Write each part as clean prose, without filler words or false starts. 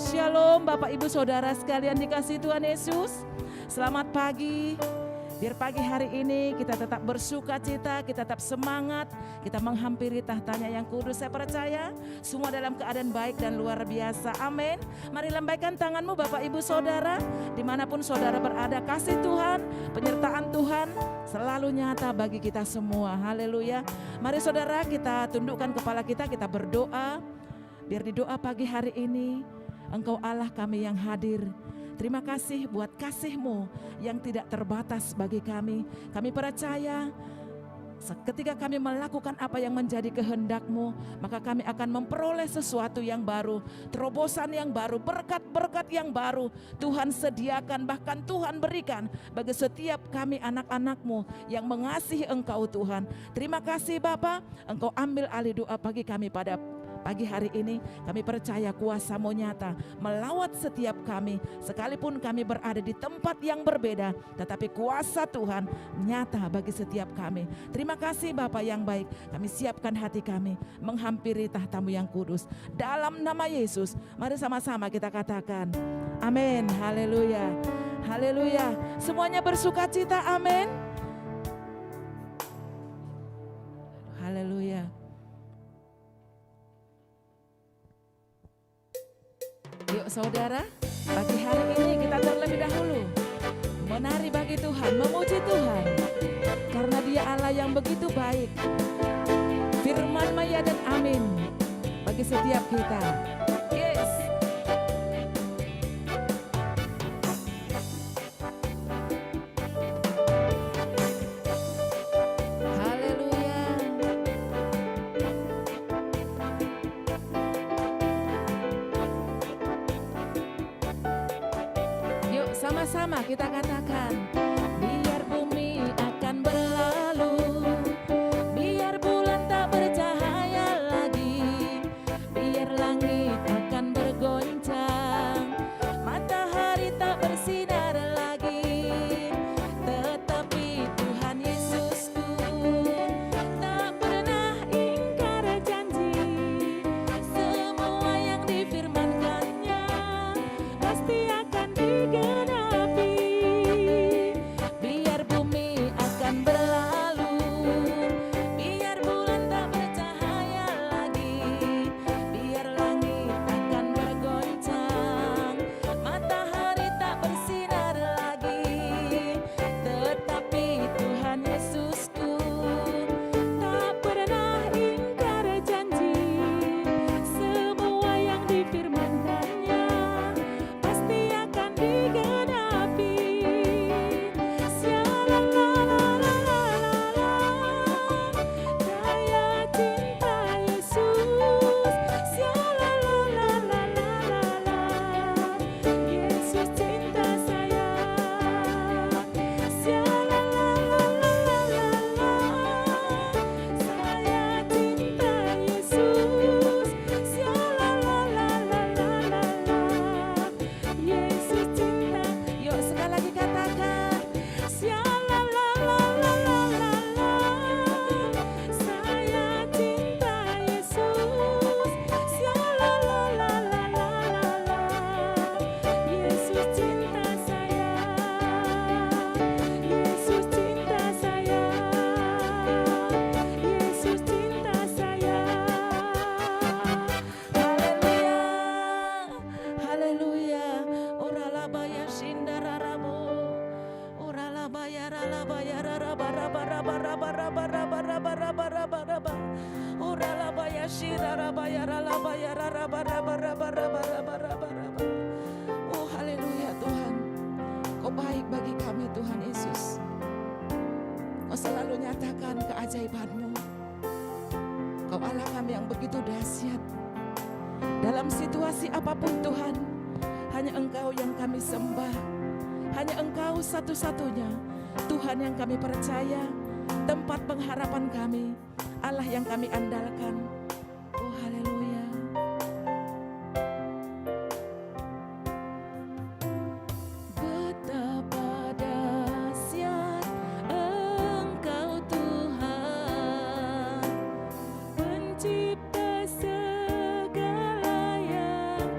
Shalom Bapak Ibu Saudara sekalian dikasihi Tuhan Yesus. Selamat pagi. Biar pagi hari ini kita tetap bersuka cita, kita tetap semangat, kita menghampiri tahtanya yang kudus. Saya percaya semua dalam keadaan baik dan luar biasa. Amin. Mari lambaikan tanganmu Bapak Ibu Saudara, dimanapun saudara berada. Kasih Tuhan, penyertaan Tuhan selalu nyata bagi kita semua. Haleluya. Mari saudara kita tundukkan kepala kita berdoa. Biar di doa pagi hari ini Engkau Allah kami yang hadir. Terima kasih buat kasih-Mu yang tidak terbatas bagi kami. Kami percaya ketika kami melakukan apa yang menjadi kehendak-Mu, maka kami akan memperoleh sesuatu yang baru, terobosan yang baru, berkat-berkat yang baru. Tuhan sediakan, bahkan Tuhan berikan bagi setiap kami anak-anak-Mu yang mengasihi Engkau Tuhan. Terima kasih Bapa, Engkau ambil alih doa bagi kami pada pagi hari ini. Kami percaya kuasa-Mu nyata melawat setiap kami. Sekalipun kami berada di tempat yang berbeda, tetapi kuasa Tuhan nyata bagi setiap kami. Terima kasih Bapa yang baik. Kami siapkan hati kami menghampiri tahta-Mu yang kudus. Dalam nama Yesus, mari sama-sama kita katakan amin. Haleluya. Haleluya. Semuanya bersuka cita. Amin. Haleluya. Yuk saudara, pagi hari ini kita terlebih dahulu menari bagi Tuhan, memuji Tuhan. Karena Dia Allah yang begitu baik. Firman ya dan amin bagi setiap kita. Yes. Sama-sama kita katakan, biar bumi akan berlalu, biar bulan tak bercahaya lagi, biar langit akan bergoncang, matahari tak bersinar lagi, tetapi Tuhan Yesusku tak pernah ingkar janji. Semua yang difirmankannya pasti akan digenapi. Oh haleluya Tuhan, Kau baik bagi kami Tuhan Yesus. Kau selalu nyatakan keajaiban-Mu. Kau Allah kami yang begitu dahsyat. Dalam situasi apapun Tuhan, hanya Engkau yang kami sembah. Hanya Engkau satu-satunya Tuhan yang kami percaya, tempat pengharapan kami, Allah yang kami andalkan. Oh haleluya. Betapa dahsyat Engkau Tuhan, pencipta segala yang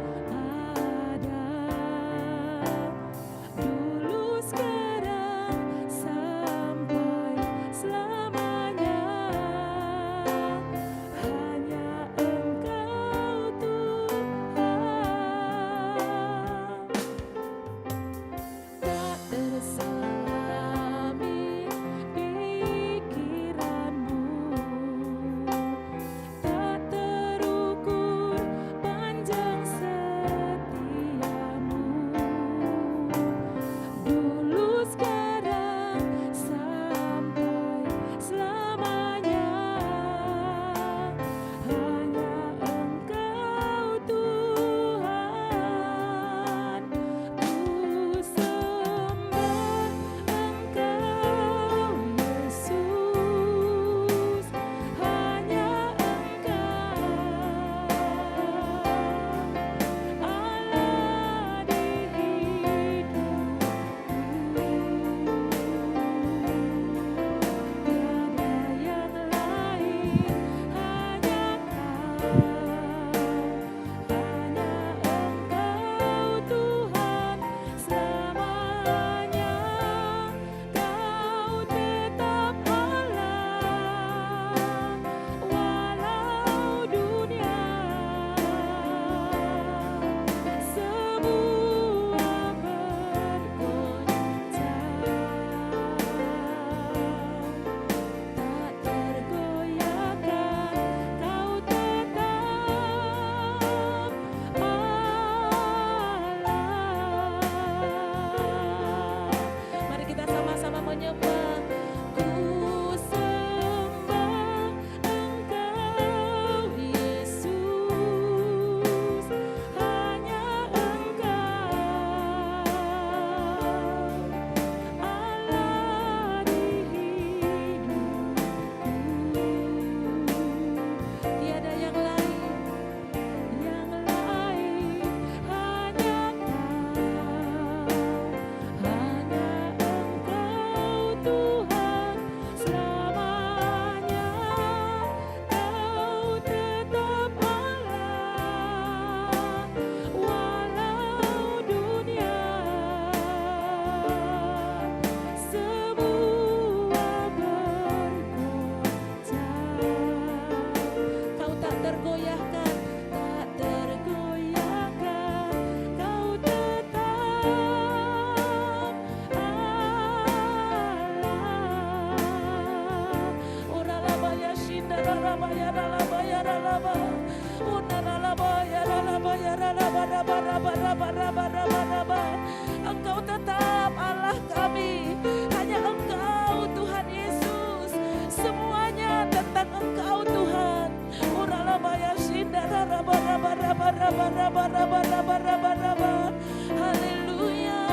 Haleluya.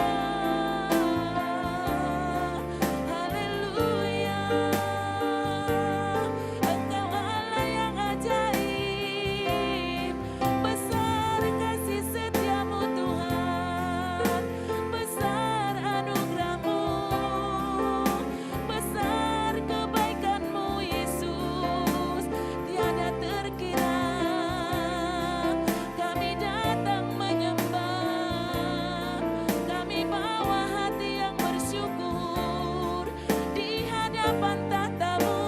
Haleluya. Engkau Allah yang ajaib, besar kasih setiamu Tuhan, besar anugerahmu, besar kebaikanmu Yesus, tiada terkira. Kami datang menyembah, kami bawa hati yang bersyukur di hadapan tahta-Mu.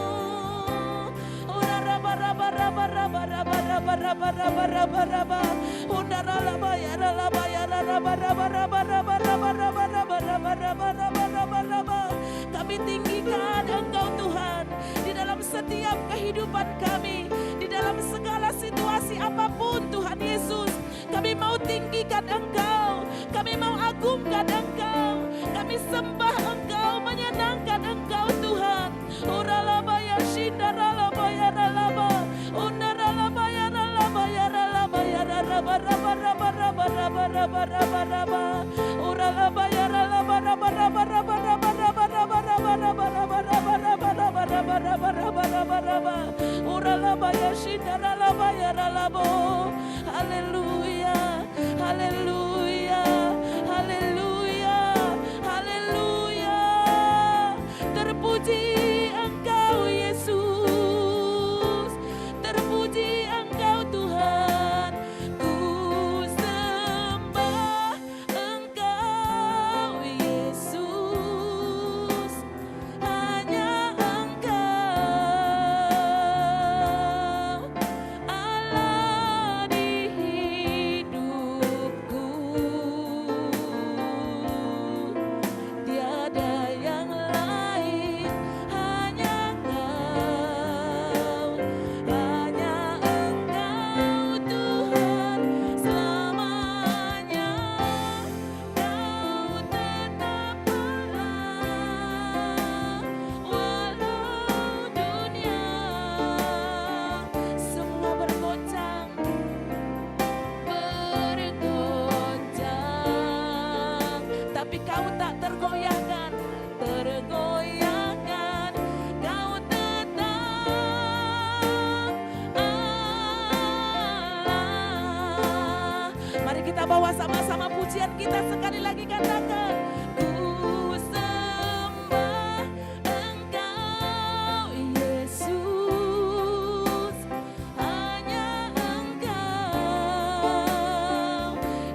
Kami tinggikan Engkau Tuhan di dalam setiap kehidupan kami, di dalam segala situasi apapun Tuhan Yesus. Kami mau tinggikan Engkau, kami mau agungkan Engkau, kami sembah Engkau, menyenangkan Engkau Tuhan. Uralaba ya shindaralaba ya ralaba, unaralaba ya ralaba ya ralaba ya ralaba raba raba raba raba raba raba raba, uralaba ya ralaba raba raba raba raba raba raba raba raba raba raba raba raba raba raba raba raba raba, uralaba ya shindaralaba ya ralabo. Haleluya, haleluya, haleluya, haleluya. Terpuji Engkau Yesus, terpuji Engkau Tuhan. Ku sembah Engkau Yesus, hanya Engkau Allah di hidupku. Tiada yang lain, hanya Engkau, hanya Engkau Tuhan selamanya. Kau tetap Allah, walau dunia semua bergoncang, tapi Kau tak tergoyahkan, tergoyahkan. Kau tetap Allah. Mari kita bawa sama-sama pujian kita sekali lagi, katakan. Ku sembah Engkau Yesus, hanya Engkau.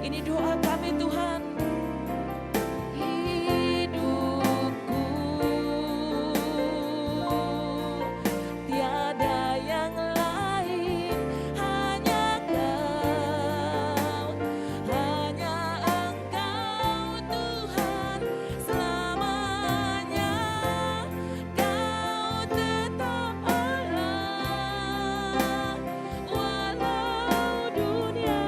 Ini doa kami Tuhan. Hidupku tiada yang lain, hanya Kau, hanya Engkau Tuhan selamanya. Kau tetap Allah, walau dunia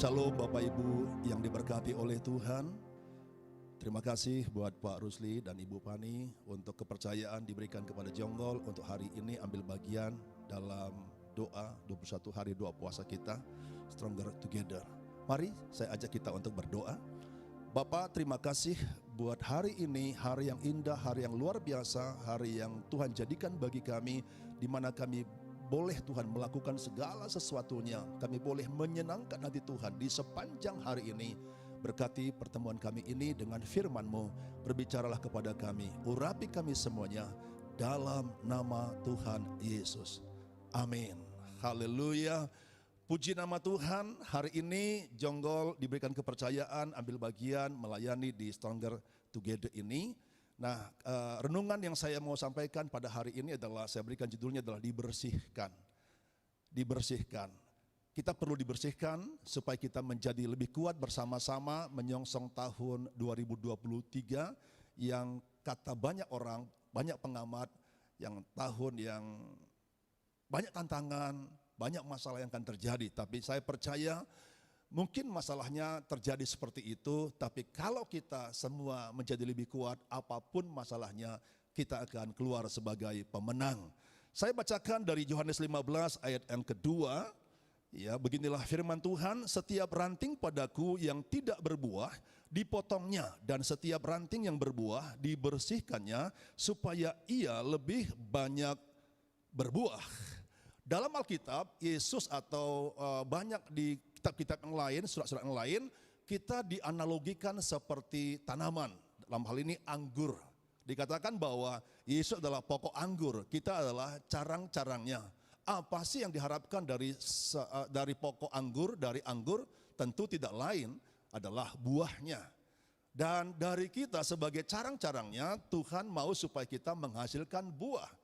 Shalom Bapak Ibu yang diberkati oleh Tuhan. Terima kasih buat Pak Rusli dan Ibu Pani untuk kepercayaan diberikan kepada Jonggol untuk hari ini ambil bagian dalam doa 21 hari doa puasa kita, Stronger Together. Mari saya ajak kita untuk berdoa. Bapak, terima kasih buat hari ini, hari yang indah, hari yang luar biasa, hari yang Tuhan jadikan bagi kami, di mana kami boleh Tuhan melakukan segala sesuatunya. Kami boleh menyenangkan hati Tuhan di sepanjang hari ini. Berkati pertemuan kami ini dengan firman-Mu. Berbicaralah kepada kami, urapi kami semuanya dalam nama Tuhan Yesus. Amin. Haleluya. Puji nama Tuhan. Hari ini Jonggol diberikan kepercayaan ambil bagian melayani di Stronger Together ini. Nah, renungan yang saya mau sampaikan pada hari ini adalah, saya berikan judulnya adalah dibersihkan. Dibersihkan. Kita perlu dibersihkan supaya kita menjadi lebih kuat bersama-sama menyongsong tahun 2023 yang kata banyak orang, banyak pengamat, yang tahun yang banyak tantangan, banyak masalah yang akan terjadi. Tapi saya percaya mungkin masalahnya terjadi seperti itu, tapi kalau kita semua menjadi lebih kuat, apapun masalahnya, kita akan keluar sebagai pemenang. Saya bacakan dari Yohanes 15 ayat yang kedua, ya, beginilah firman Tuhan, setiap ranting padaku yang tidak berbuah, dipotongnya, dan setiap ranting yang berbuah, dibersihkannya, supaya ia lebih banyak berbuah. Dalam Alkitab, Yesus atau banyak di kitab-kitab yang lain, surat-surat yang lain, kita dianalogikan seperti tanaman. Dalam hal ini anggur. Dikatakan bahwa Yesus adalah pokok anggur, kita adalah carang-carangnya. Apa sih yang diharapkan dari pokok anggur, dari anggur? Tentu tidak lain adalah buahnya. Dan dari kita sebagai carang-carangnya, Tuhan mau supaya kita menghasilkan buah.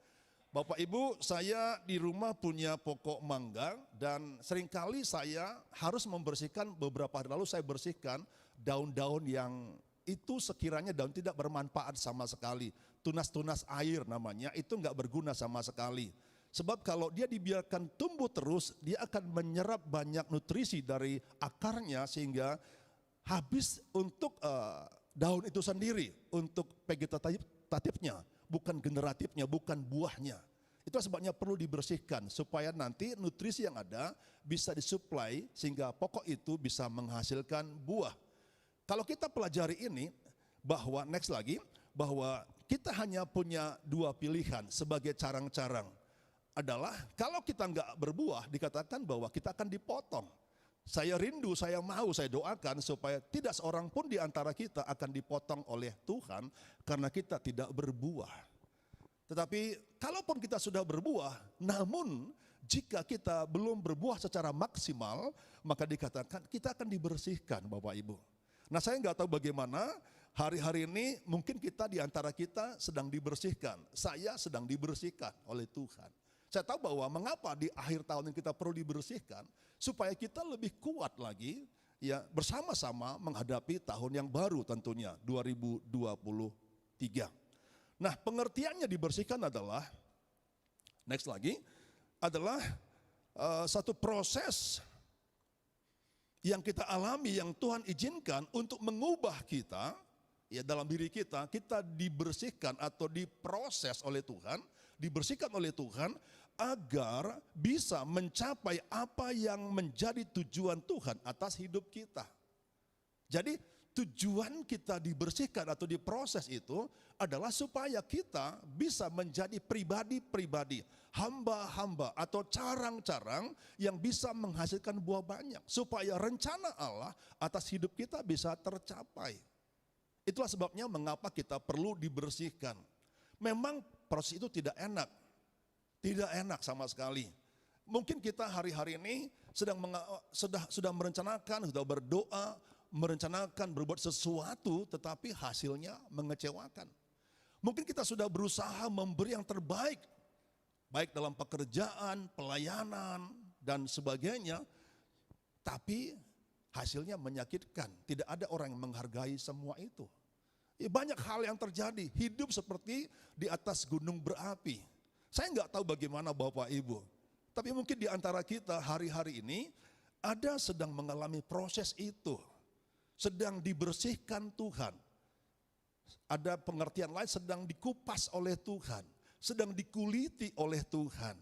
Bapak Ibu, saya di rumah punya pokok mangga dan seringkali saya harus membersihkan, beberapa hari lalu saya bersihkan daun-daun yang itu sekiranya daun tidak bermanfaat sama sekali. Tunas-tunas air namanya, itu enggak berguna sama sekali. Sebab kalau dia dibiarkan tumbuh terus, dia akan menyerap banyak nutrisi dari akarnya sehingga habis untuk daun itu sendiri, untuk vegetatifnya. Bukan generatifnya, bukan buahnya. Itu sebabnya perlu dibersihkan supaya nanti nutrisi yang ada bisa disuplai sehingga pokok itu bisa menghasilkan buah. Kalau kita pelajari ini, bahwa next lagi, bahwa kita hanya punya dua pilihan sebagai carang-carang. Adalah kalau kita nggak berbuah, dikatakan bahwa kita akan dipotong. Saya rindu, saya mau, saya doakan supaya tidak seorang pun di antara kita akan dipotong oleh Tuhan karena kita tidak berbuah. Tetapi kalaupun kita sudah berbuah, namun jika kita belum berbuah secara maksimal, maka dikatakan kita akan dibersihkan Bapak Ibu. Nah, saya nggak tahu bagaimana hari-hari ini mungkin kita di antara kita sedang dibersihkan. Saya sedang dibersihkan oleh Tuhan. Saya tahu bahwa mengapa di akhir tahun ini kita perlu dibersihkan supaya kita lebih kuat lagi ya bersama-sama menghadapi tahun yang baru tentunya 2023. Nah, pengertiannya dibersihkan adalah next lagi adalah satu proses yang kita alami yang Tuhan izinkan untuk mengubah kita ya dalam diri kita dibersihkan atau diproses oleh Tuhan, dibersihkan oleh Tuhan agar bisa mencapai apa yang menjadi tujuan Tuhan atas hidup kita. Jadi tujuan kita dibersihkan atau diproses itu adalah supaya kita bisa menjadi pribadi-pribadi, hamba-hamba atau carang-carang yang bisa menghasilkan buah banyak. Supaya rencana Allah atas hidup kita bisa tercapai. Itulah sebabnya mengapa kita perlu dibersihkan. Memang proses itu tidak enak. Tidak enak sama sekali. Mungkin kita hari-hari ini sudah merencanakan, sudah berdoa, merencanakan berbuat sesuatu tetapi hasilnya mengecewakan. Mungkin kita sudah berusaha memberi yang terbaik, baik dalam pekerjaan, pelayanan, dan sebagainya, tapi hasilnya menyakitkan. Tidak ada orang yang menghargai semua itu. Banyak hal yang terjadi, hidup seperti di atas gunung berapi. Saya nggak tahu bagaimana Bapak Ibu, tapi mungkin di antara kita hari-hari ini Ada sedang mengalami proses itu, sedang dibersihkan Tuhan. Ada pengertian lain, sedang dikupas oleh Tuhan, sedang dikuliti oleh Tuhan.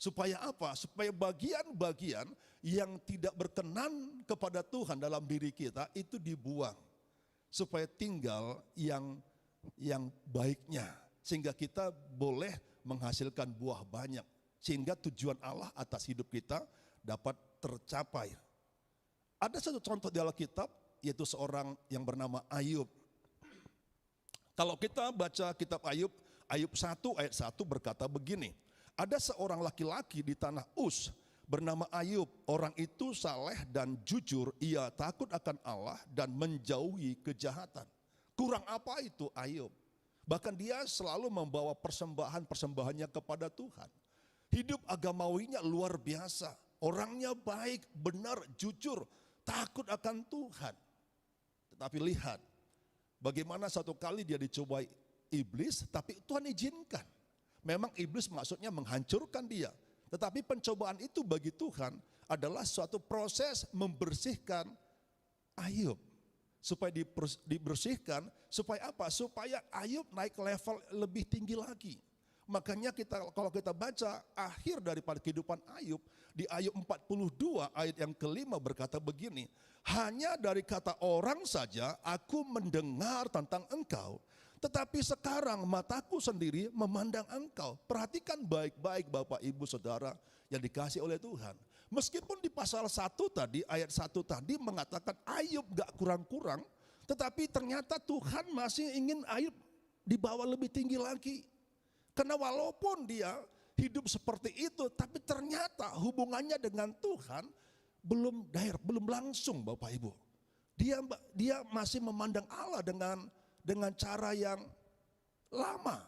Supaya apa? Supaya bagian-bagian yang tidak berkenan kepada Tuhan dalam diri kita itu dibuang. Supaya tinggal yang baiknya. Sehingga kita boleh menghasilkan buah banyak. Sehingga tujuan Allah atas hidup kita dapat tercapai. Ada satu contoh di Alkitab, yaitu seorang yang bernama Ayub. Kalau kita baca kitab Ayub 1 ayat 1 berkata begini. Ada seorang laki-laki di tanah Uz bernama Ayub. Orang itu saleh dan jujur, ia takut akan Allah dan menjauhi kejahatan. Kurang apa itu Ayub? Bahkan dia selalu membawa persembahan-persembahannya kepada Tuhan. Hidup agamawinya luar biasa. Orangnya baik, benar, jujur, takut akan Tuhan. Tetapi lihat, bagaimana satu kali dia dicobai iblis, tapi Tuhan izinkan. Memang iblis maksudnya menghancurkan dia. Tetapi pencobaan itu bagi Tuhan adalah suatu proses membersihkan Ayub. Supaya dibersihkan, supaya apa? Supaya Ayub naik level lebih tinggi lagi. Makanya kalau kita baca akhir daripada kehidupan Ayub, di Ayub 42 ayat yang kelima berkata begini, hanya dari kata orang saja aku mendengar tentang engkau, tetapi sekarang mataku sendiri memandang engkau. Perhatikan baik-baik Bapak Ibu Saudara yang dikasih oleh Tuhan. Meskipun di pasal 1 tadi, ayat 1 tadi mengatakan Ayub gak kurang-kurang, tetapi ternyata Tuhan masih ingin Ayub dibawa lebih tinggi lagi. Karena walaupun dia hidup seperti itu, tapi ternyata hubungannya dengan Tuhan belum langsung Bapak Ibu. Dia masih memandang Allah dengan cara yang lama.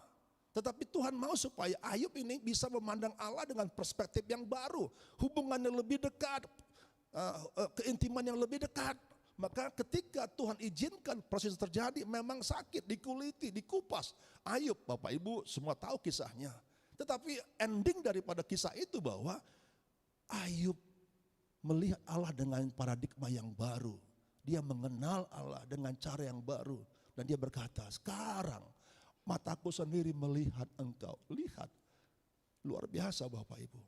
Tetapi Tuhan mau supaya Ayub ini bisa memandang Allah dengan perspektif yang baru. Hubungannya lebih dekat, keintiman yang lebih dekat. Maka ketika Tuhan izinkan proses terjadi, memang sakit, dikuliti, dikupas. Ayub, Bapak Ibu semua tahu kisahnya. Tetapi ending daripada kisah itu bahwa Ayub melihat Allah dengan paradigma yang baru. Dia mengenal Allah dengan cara yang baru. Dan dia berkata, sekarang mataku sendiri melihat engkau. Lihat, luar biasa Bapak Ibu.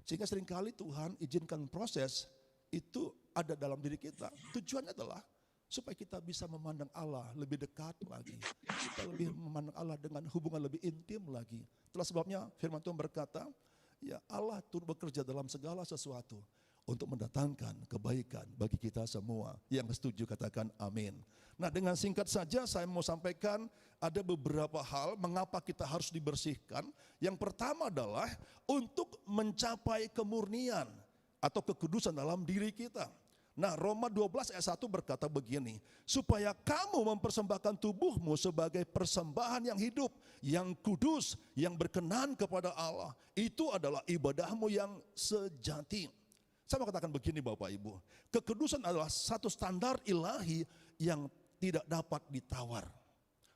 Sehingga seringkali Tuhan izinkan proses itu ada dalam diri kita. Tujuannya adalah supaya kita bisa memandang Allah lebih dekat lagi. Kita lebih memandang Allah dengan hubungan lebih intim lagi. Itulah sebabnya firman Tuhan berkata, ya Allah turut bekerja dalam segala sesuatu untuk mendatangkan kebaikan bagi kita semua. Yang setuju katakan amin. Nah, dengan singkat saja saya mau sampaikan ada beberapa hal mengapa kita harus dibersihkan. Yang pertama adalah untuk mencapai kemurnian atau kekudusan dalam diri kita. Nah, Roma 12 ayat 1 berkata begini, supaya kamu mempersembahkan tubuhmu sebagai persembahan yang hidup, yang kudus, yang berkenan kepada Allah. Itu adalah ibadahmu yang sejati. Saya mau katakan begini Bapak Ibu, kekudusan adalah satu standar ilahi yang tidak dapat ditawar.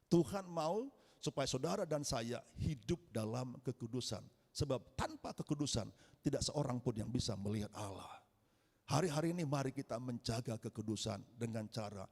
Tuhan mau supaya saudara dan saya hidup dalam kekudusan. Sebab tanpa kekudusan tidak seorang pun yang bisa melihat Allah. Hari-hari ini mari kita menjaga kekudusan dengan cara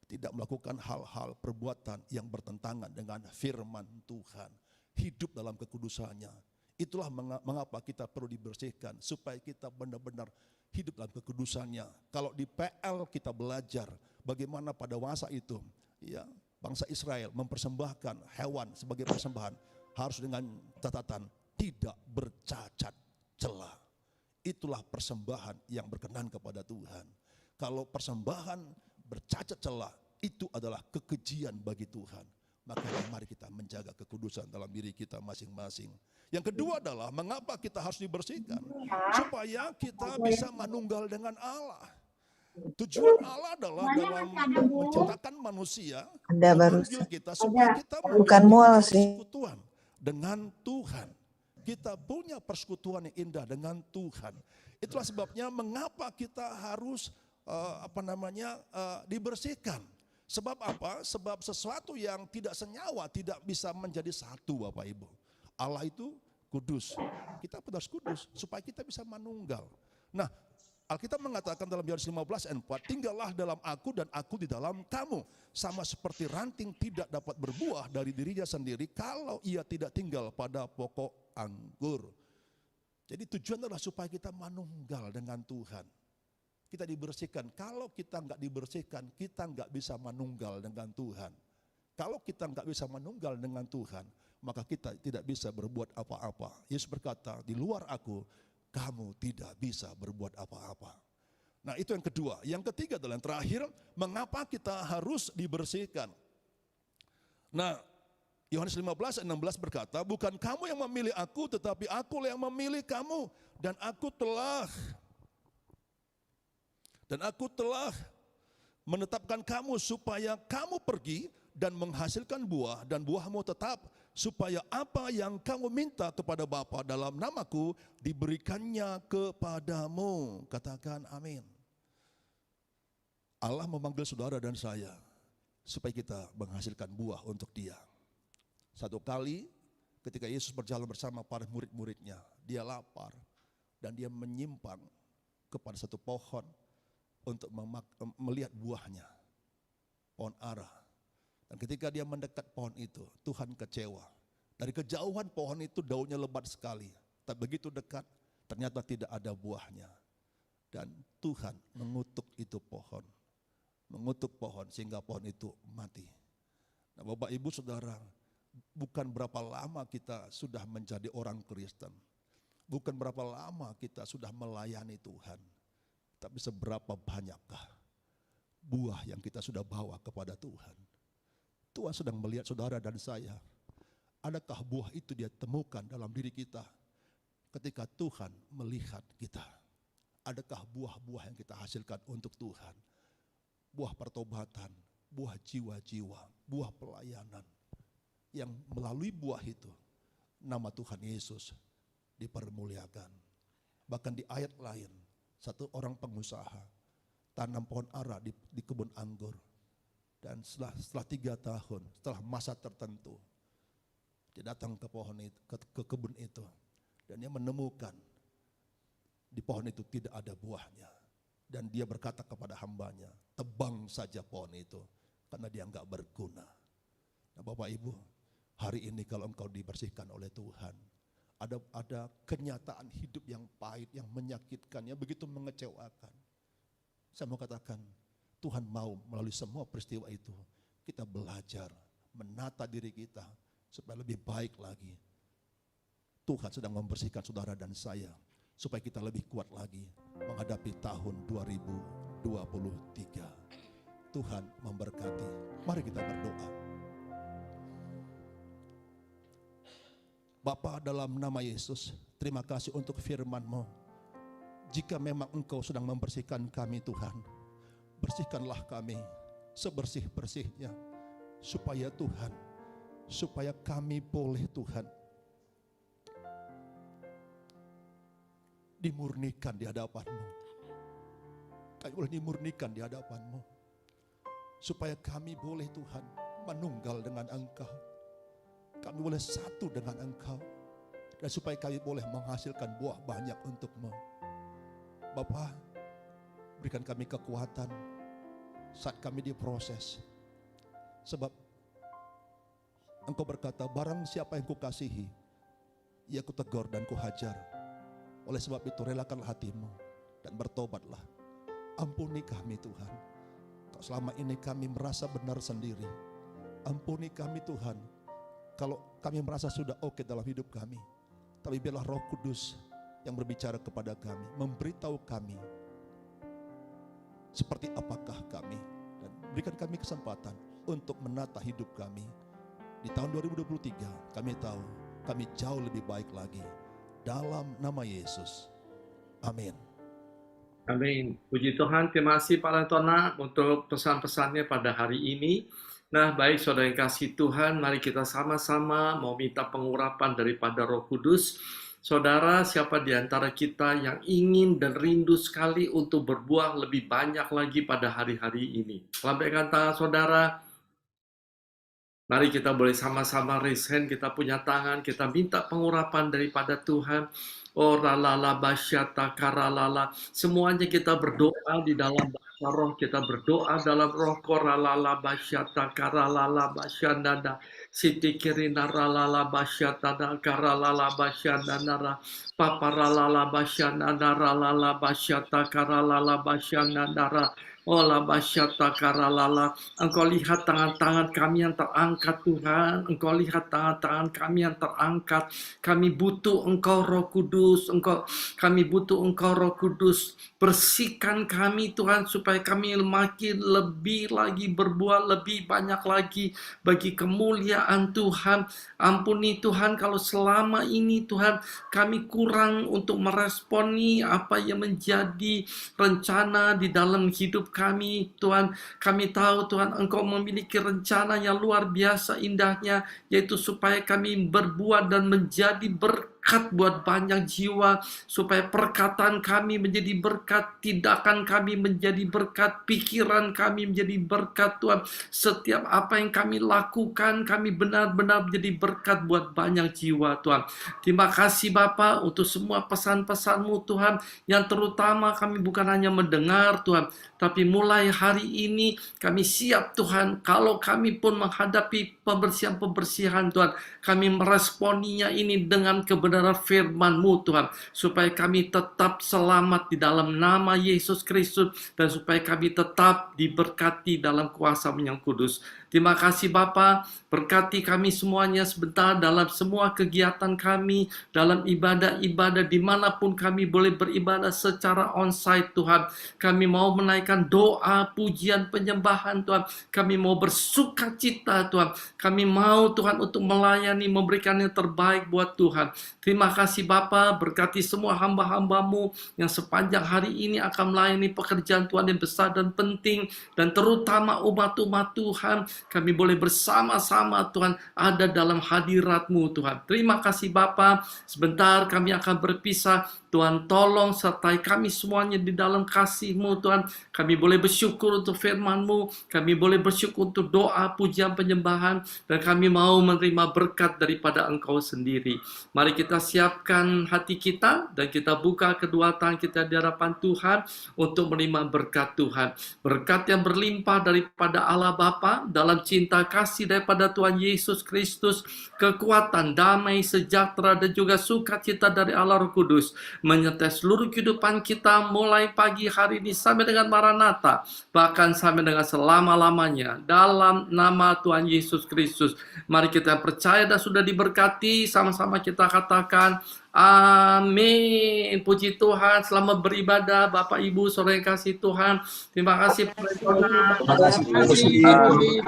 tidak melakukan hal-hal perbuatan yang bertentangan dengan firman Tuhan. Hidup dalam kekudusannya. Itulah mengapa kita perlu dibersihkan supaya kita benar-benar hidup dalam kekudusannya. Kalau di PL kita belajar bagaimana pada masa itu ya bangsa Israel mempersembahkan hewan sebagai persembahan harus dengan catatan tidak bercacat celah. Itulah persembahan yang berkenan kepada Tuhan. Kalau persembahan bercacat celah, itu adalah kekejian bagi Tuhan. Maka mari kita menjaga kekudusan dalam diri kita masing-masing. Yang kedua adalah mengapa kita harus dibersihkan? Supaya kita bisa manunggal dengan Allah. Tujuan Allah adalah dalam menciptakan manusia, memanggil kita supaya kita persekutuan dengan Tuhan. Kita punya persekutuan yang indah dengan Tuhan. Itulah sebabnya mengapa kita harus dibersihkan. Sebab apa? Sebab sesuatu yang tidak senyawa tidak bisa menjadi satu Bapak Ibu. Allah itu kudus. Kita harus kudus supaya kita bisa manunggal. Nah, Alkitab mengatakan dalam Yohanes 15 ayat 4, tinggallah dalam aku dan aku di dalam kamu. Sama seperti ranting tidak dapat berbuah dari dirinya sendiri kalau ia tidak tinggal pada pokok anggur. Jadi tujuan adalah supaya kita manunggal dengan Tuhan. Kita dibersihkan. Kalau kita nggak dibersihkan, kita nggak bisa manunggal dengan Tuhan. Kalau kita nggak bisa manunggal dengan Tuhan, maka kita tidak bisa berbuat apa-apa. Yesus berkata, di luar aku, kamu tidak bisa berbuat apa-apa. Nah, itu yang kedua. Yang ketiga adalah yang terakhir, mengapa kita harus dibersihkan. Nah, Yohanes 15 ayat 16 berkata, bukan kamu yang memilih aku, tetapi aku yang memilih kamu. Dan aku telah menetapkan kamu supaya kamu pergi dan menghasilkan buah, dan buahmu tetap, supaya apa yang kamu minta kepada Bapa dalam namaku diberikannya kepadamu. Katakan amin. Allah memanggil saudara dan saya supaya kita menghasilkan buah untuk Dia. Satu kali ketika Yesus berjalan bersama para murid-muridnya, dia lapar dan dia menyimpang kepada satu pohon untuk melihat buahnya, pohon ara. Dan ketika dia mendekat pohon itu, Tuhan kecewa. Dari kejauhan pohon itu daunnya lebat sekali. Tak begitu dekat, ternyata tidak ada buahnya. Dan Tuhan mengutuk itu pohon. Mengutuk pohon sehingga pohon itu mati. Nah, Bapak Ibu Saudara, bukan berapa lama kita sudah menjadi orang Kristen. Bukan berapa lama kita sudah melayani Tuhan. Tapi seberapa banyakkah buah yang kita sudah bawa kepada Tuhan. Tuhan sedang melihat saudara dan saya. Adakah buah itu dia temukan dalam diri kita ketika Tuhan melihat kita? Adakah buah-buah yang kita hasilkan untuk Tuhan? Buah pertobatan, buah jiwa-jiwa, buah pelayanan. Yang melalui buah itu, nama Tuhan Yesus dipermuliakan. Bahkan di ayat lain, satu orang pengusaha tanam pohon ara di kebun anggur. Dan setelah 3 tahun, setelah masa tertentu, dia datang ke pohon itu, ke kebun itu, dan dia menemukan di pohon itu tidak ada buahnya. Dan dia berkata kepada hambanya, tebang saja pohon itu, karena dia enggak berguna. Nah, Bapak Ibu, hari ini kalau engkau dibersihkan oleh Tuhan, ada kenyataan hidup yang pahit, yang menyakitkan, yang begitu mengecewakan. Saya mau katakan, Tuhan mau melalui semua peristiwa itu, kita belajar menata diri kita supaya lebih baik lagi. Tuhan sedang membersihkan saudara dan saya supaya kita lebih kuat lagi menghadapi tahun 2023. Tuhan memberkati. Mari kita berdoa. Bapa, dalam nama Yesus, terima kasih untuk firman-Mu. Jika memang Engkau sedang membersihkan kami Tuhan, bersihkanlah kami sebersih-bersihnya, supaya Tuhan, supaya kami boleh Tuhan dimurnikan di hadapan-Mu. Kami boleh dimurnikan di hadapan-Mu, supaya kami boleh Tuhan menunggal dengan Engkau. Kami boleh satu dengan Engkau, dan supaya kami boleh menghasilkan buah banyak untuk-Mu. Bapa, berikan kami kekuatan saat kami diproses. Sebab Engkau berkata, barang siapa yang Kukasihi, ia Kutegur dan Kuhajar. Oleh sebab itu relakanlah hatimu dan bertobatlah. Ampuni kami Tuhan. Kalau selama ini kami merasa benar sendiri, ampuni kami Tuhan. Kalau kami merasa sudah oke dalam hidup kami, tapi biarlah Roh Kudus yang berbicara kepada kami, memberitahu kami seperti apakah kami, dan berikan kami kesempatan untuk menata hidup kami. Di tahun 2023 kami tahu kami jauh lebih baik lagi. Dalam nama Yesus. Amin. Amin. Puji Tuhan, terima kasih Pak Lantona untuk pesan-pesannya pada hari ini. Nah, baik saudara yang kasih Tuhan, mari kita sama-sama mau minta pengurapan daripada Roh Kudus. Saudara, siapa di antara kita yang ingin dan rindu sekali untuk berbuah lebih banyak lagi pada hari-hari ini? Lambaikan tangan saudara. Mari kita boleh sama-sama raise hand, kita punya tangan, kita minta pengurapan daripada Tuhan. Oh ralala basyata karalala. Semuanya kita berdoa di dalam bahasa roh, kita berdoa dalam roh. Koralala basyata karalala basyandada. Siti kirina ralala basyata karalala basyandada. Paparalala basyandada ralala basyata karalala basyandada. Ola basyata karalala. Engkau lihat tangan-tangan kami yang terangkat Tuhan. Engkau lihat tangan-tangan kami yang terangkat. Kami butuh Engkau Roh Kudus. Kami butuh Engkau Roh Kudus. Bersihkan kami Tuhan supaya kami makin lebih lagi berbuat lebih banyak lagi bagi kemuliaan Tuhan. Ampuni Tuhan kalau selama ini Tuhan kami kurang untuk meresponi apa yang menjadi rencana di dalam hidup kami Tuhan. Kami tahu Tuhan Engkau memiliki rencana yang luar biasa indahnya, yaitu supaya kami berbuat dan menjadi berkat buat banyak jiwa, supaya perkataan kami menjadi berkat, tindakan kami menjadi berkat, pikiran kami menjadi berkat Tuhan. Setiap apa yang kami lakukan, kami benar-benar menjadi berkat buat banyak jiwa Tuhan. Terima kasih Bapa untuk semua pesan-pesan-Mu Tuhan, yang terutama kami bukan hanya mendengar Tuhan, tapi mulai hari ini kami siap Tuhan, kalau kami pun menghadapi pembersihan-pembersihan Tuhan, kami meresponinya ini dengan kebenaran firman-Mu Tuhan, supaya kami tetap selamat di dalam nama Yesus Kristus, dan supaya kami tetap diberkati dalam kuasa-Mu yang kudus. Terima kasih Bapa, berkati kami semuanya sebentar dalam semua kegiatan kami, dalam ibadah-ibadah dimanapun kami boleh beribadah secara onsite Tuhan. Kami mau menaikkan doa, pujian, penyembahan Tuhan. Kami mau bersuka cita Tuhan. Kami mau Tuhan untuk melayani, memberikan yang terbaik buat Tuhan. Terima kasih Bapa, berkati semua hamba-hamba-Mu yang sepanjang hari ini akan melayani pekerjaan Tuhan yang besar dan penting, dan terutama umat-umat Tuhan. Kami boleh bersama-sama Tuhan ada dalam hadirat-Mu Tuhan. Terima kasih Bapa. Sebentar kami akan berpisah. Tuhan tolong sertai kami semuanya di dalam kasih-Mu Tuhan. Kami boleh bersyukur untuk firman-Mu. Kami boleh bersyukur untuk doa, pujian, penyembahan. Dan kami mau menerima berkat daripada Engkau sendiri. Mari kita siapkan hati kita dan kita buka kedua tangan kita di hadapan Tuhan untuk menerima berkat Tuhan. Berkat yang berlimpah daripada Allah Bapa, dalam cinta kasih daripada Tuhan Yesus Kristus, kekuatan, damai, sejahtera, dan juga sukacita dari Allah Roh Kudus menyertai seluruh kehidupan kita mulai pagi hari ini sampai dengan Maranatha, bahkan sampai dengan selama-lamanya, dalam nama Tuhan Yesus Kristus. Mari kita percaya dan sudah diberkati, sama-sama kita katakan amin. Puji Tuhan, selamat beribadah Bapak Ibu, saudara yang kasih Tuhan. Terima kasih. Terima kasih.